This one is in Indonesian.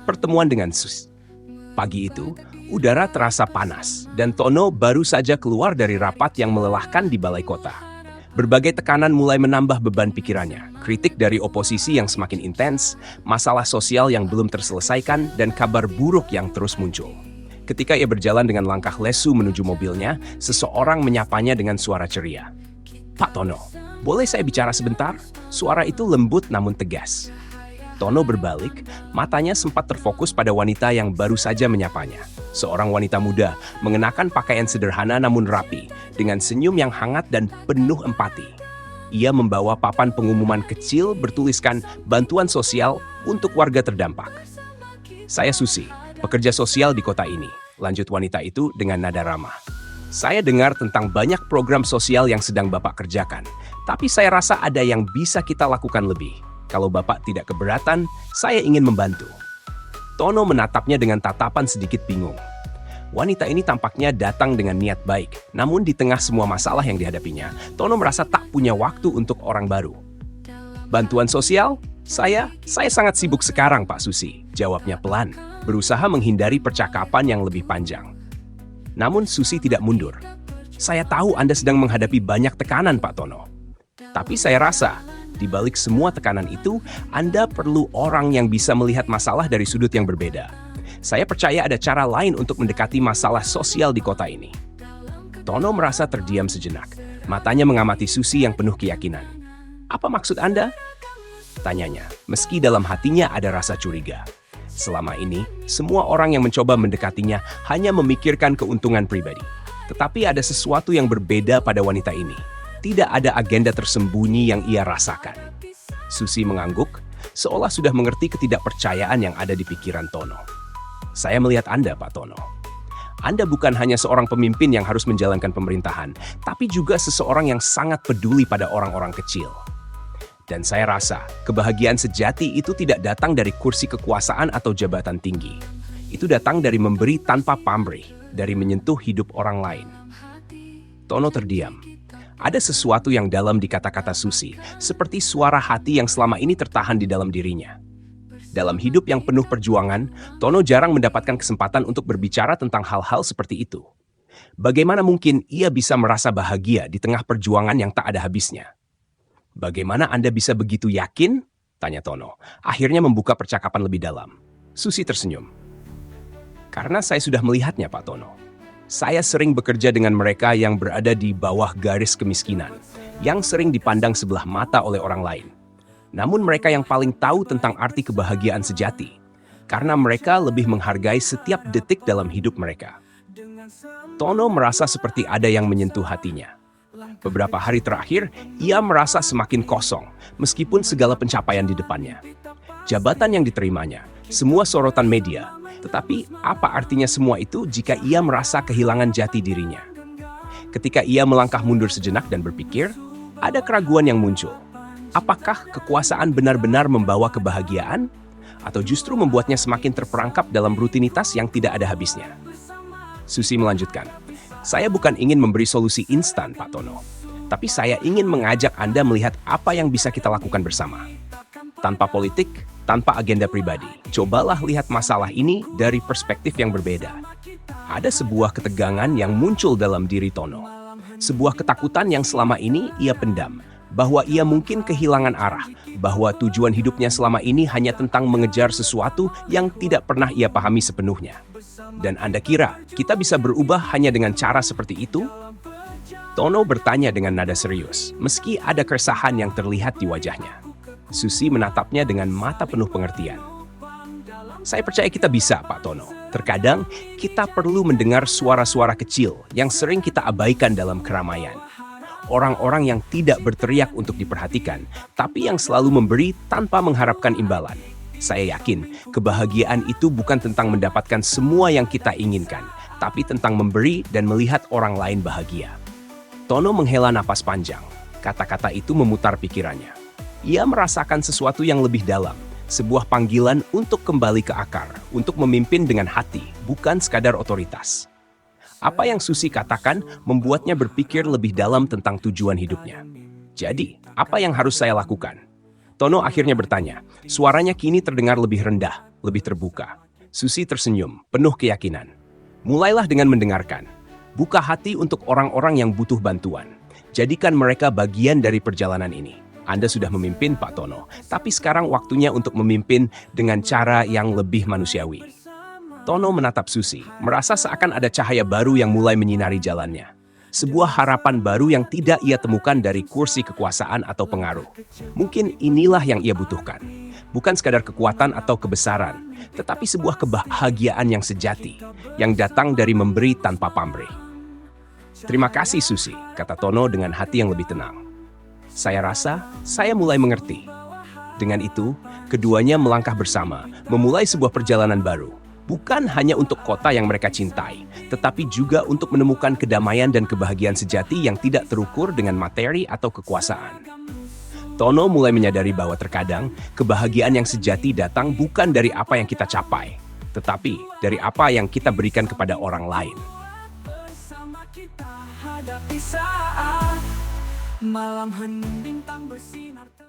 Pertemuan dengan Sus. Pagi itu, udara terasa panas, dan Tono baru saja keluar dari rapat yang melelahkan di balai kota. Berbagai tekanan mulai menambah beban pikirannya, kritik dari oposisi yang semakin intens, masalah sosial yang belum terselesaikan, dan kabar buruk yang terus muncul. Ketika ia berjalan dengan langkah lesu menuju mobilnya, seseorang menyapanya dengan suara ceria. "Pak Tono, boleh saya bicara sebentar?" Suara itu lembut namun tegas. Tono berbalik, matanya sempat terfokus pada wanita yang baru saja menyapanya. Seorang wanita muda, mengenakan pakaian sederhana namun rapi, dengan senyum yang hangat dan penuh empati. Ia membawa papan pengumuman kecil bertuliskan bantuan sosial untuk warga terdampak. "Saya Susi, pekerja sosial di kota ini," lanjut wanita itu dengan nada ramah. "Saya dengar tentang banyak program sosial yang sedang Bapak kerjakan, tapi saya rasa ada yang bisa kita lakukan lebih. Kalau Bapak tidak keberatan, saya ingin membantu." Tono menatapnya dengan tatapan sedikit bingung. Wanita ini tampaknya datang dengan niat baik, namun di tengah semua masalah yang dihadapinya, Tono merasa tak punya waktu untuk orang baru. "Bantuan sosial? Saya sangat sibuk sekarang, Pak Susi," jawabnya pelan, berusaha menghindari percakapan yang lebih panjang. Namun Susi tidak mundur. "Saya tahu Anda sedang menghadapi banyak tekanan, Pak Tono. Tapi saya rasa, di balik semua tekanan itu, Anda perlu orang yang bisa melihat masalah dari sudut yang berbeda. Saya percaya ada cara lain untuk mendekati masalah sosial di kota ini." Tono merasa terdiam sejenak. Matanya mengamati Susi yang penuh keyakinan. "Apa maksud Anda?" tanyanya, meski dalam hatinya ada rasa curiga. Selama ini, semua orang yang mencoba mendekatinya hanya memikirkan keuntungan pribadi. Tetapi ada sesuatu yang berbeda pada wanita ini. Tidak ada agenda tersembunyi yang ia rasakan. Susi mengangguk, seolah sudah mengerti ketidakpercayaan yang ada di pikiran Tono. "Saya melihat Anda, Pak Tono. Anda bukan hanya seorang pemimpin yang harus menjalankan pemerintahan, tapi juga seseorang yang sangat peduli pada orang-orang kecil. Dan saya rasa, kebahagiaan sejati itu tidak datang dari kursi kekuasaan atau jabatan tinggi. Itu datang dari memberi tanpa pamrih, dari menyentuh hidup orang lain." Tono terdiam. Ada sesuatu yang dalam di kata-kata Susi, seperti suara hati yang selama ini tertahan di dalam dirinya. Dalam hidup yang penuh perjuangan, Tono jarang mendapatkan kesempatan untuk berbicara tentang hal-hal seperti itu. Bagaimana mungkin ia bisa merasa bahagia di tengah perjuangan yang tak ada habisnya? "Bagaimana Anda bisa begitu yakin?" tanya Tono, akhirnya membuka percakapan lebih dalam. Susi tersenyum. "Karena saya sudah melihatnya, Pak Tono. Saya sering bekerja dengan mereka yang berada di bawah garis kemiskinan, yang sering dipandang sebelah mata oleh orang lain. Namun mereka yang paling tahu tentang arti kebahagiaan sejati, karena mereka lebih menghargai setiap detik dalam hidup mereka." Tono merasa seperti ada yang menyentuh hatinya. Beberapa hari terakhir, ia merasa semakin kosong, meskipun segala pencapaian di depannya. Jabatan yang diterimanya, semua sorotan media, tetapi apa artinya semua itu jika ia merasa kehilangan jati dirinya? Ketika ia melangkah mundur sejenak dan berpikir, ada keraguan yang muncul. Apakah kekuasaan benar-benar membawa kebahagiaan? Atau justru membuatnya semakin terperangkap dalam rutinitas yang tidak ada habisnya? Susi melanjutkan, "Saya bukan ingin memberi solusi instan, Pak Tono. Tapi saya ingin mengajak Anda melihat apa yang bisa kita lakukan bersama. Tanpa politik, tanpa agenda pribadi. Cobalah lihat masalah ini dari perspektif yang berbeda." Ada sebuah ketegangan yang muncul dalam diri Tono. Sebuah ketakutan yang selama ini ia pendam, bahwa ia mungkin kehilangan arah, bahwa tujuan hidupnya selama ini hanya tentang mengejar sesuatu yang tidak pernah ia pahami sepenuhnya. "Dan Anda kira kita bisa berubah hanya dengan cara seperti itu?" Tono bertanya dengan nada serius, meski ada keresahan yang terlihat di wajahnya. Susi menatapnya dengan mata penuh pengertian. "Saya percaya kita bisa, Pak Tono. Terkadang kita perlu mendengar suara-suara kecil yang sering kita abaikan dalam keramaian. Orang-orang yang tidak berteriak untuk diperhatikan, tapi yang selalu memberi tanpa mengharapkan imbalan. Saya yakin kebahagiaan itu bukan tentang mendapatkan semua yang kita inginkan, tapi tentang memberi dan melihat orang lain bahagia." Tono menghela napas panjang. Kata-kata itu memutar pikirannya. Ia merasakan sesuatu yang lebih dalam, sebuah panggilan untuk kembali ke akar, untuk memimpin dengan hati, bukan sekadar otoritas. Apa yang Susi katakan membuatnya berpikir lebih dalam tentang tujuan hidupnya. "Jadi, apa yang harus saya lakukan?" Tono akhirnya bertanya. Suaranya kini terdengar lebih rendah, lebih terbuka. Susi tersenyum, penuh keyakinan. Mulailah dengan mendengarkan. Buka hati untuk orang-orang yang butuh bantuan. Jadikan mereka bagian dari perjalanan ini. Anda sudah memimpin, Pak Tono, tapi sekarang waktunya untuk memimpin dengan cara yang lebih manusiawi. Tono menatap Susi, merasa seakan ada cahaya baru yang mulai menyinari jalannya. Sebuah harapan baru yang tidak ia temukan dari kursi kekuasaan atau pengaruh. Mungkin inilah yang ia butuhkan. Bukan sekadar kekuatan atau kebesaran, tetapi sebuah kebahagiaan yang sejati, yang datang dari memberi tanpa pamrih. Terima kasih, Susi, kata Tono dengan hati yang lebih tenang. Saya rasa saya mulai mengerti. Dengan itu, keduanya melangkah bersama, memulai sebuah perjalanan baru. Bukan hanya untuk kota yang mereka cintai, tetapi juga untuk menemukan kedamaian dan kebahagiaan sejati yang tidak terukur dengan materi atau kekuasaan. Tono mulai menyadari bahwa terkadang kebahagiaan yang sejati datang bukan dari apa yang kita capai, tetapi dari apa yang kita berikan kepada orang lain. Bersama kita hadapi saat malam hening bintang bersinar.